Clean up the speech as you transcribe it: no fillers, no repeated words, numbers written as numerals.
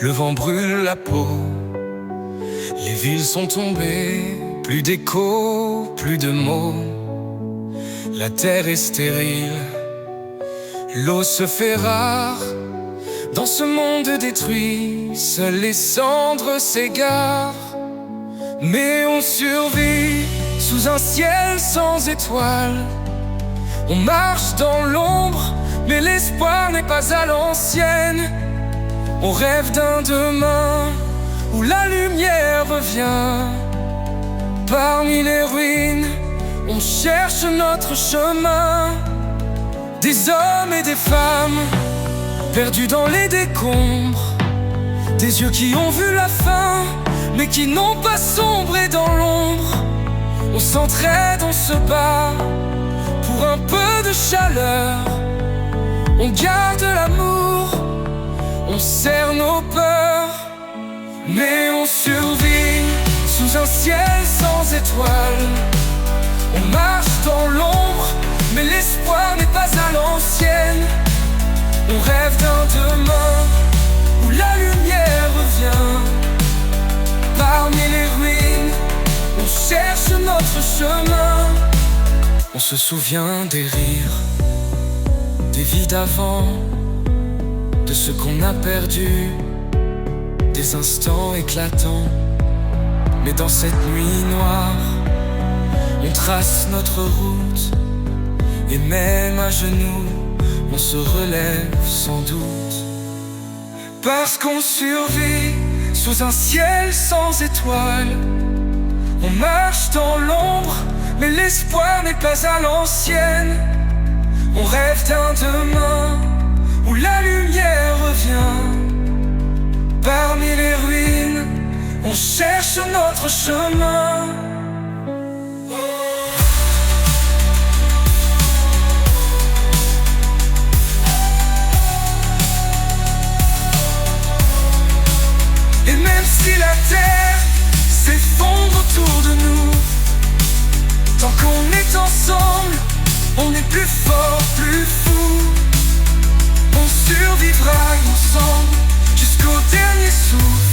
Le vent brûle la peau. Les villes sont tombées, plus d'écho, plus de mots. La terre est stérile, l'eau se fait rare. Dans ce monde détruit, seules les cendres s'égarent. Mais on survit sous un ciel sans étoiles. On marche dans l'ombre, mais l'espoir n'est pas à l'ancienne. On rêve d'un demain où la lumière revient. Parmi les ruines, on cherche notre chemin. Des hommes et des femmes perdus dans les décombres. Des yeux qui ont vu la fin, mais qui n'ont pas sombré dans l'ombre. On s'entraide, on se bat pour un peu de chaleur. On garde l'amour, on serre nos peurs. Mais on survit sous un ciel sans étoiles. On marche dans l'ombre, mais l'espoir n'est pas à l'ancienne. On rêve d'un demain où la lumière revient. Parmi les ruines, on cherche notre chemin. On se souvient des rires, des vies d'avant, de ce qu'on a perdu, des instants éclatants. Mais dans cette nuit noire, on trace notre route. Et même à genoux, on se relève sans doute. Parce qu'on survit sous un ciel sans étoiles. On marche dans l'ombre, mais l'espoir n'est pas à l'ancienne. On rêve d'un demain où la lumière revient. Parmi les ruines, on cherche notre chemin. Et même si la terre s'effondre autour de nous, tant qu'on est ensemble, on est plus fort, plus fou. On survivra ensemble jusqu'au dernier souffle.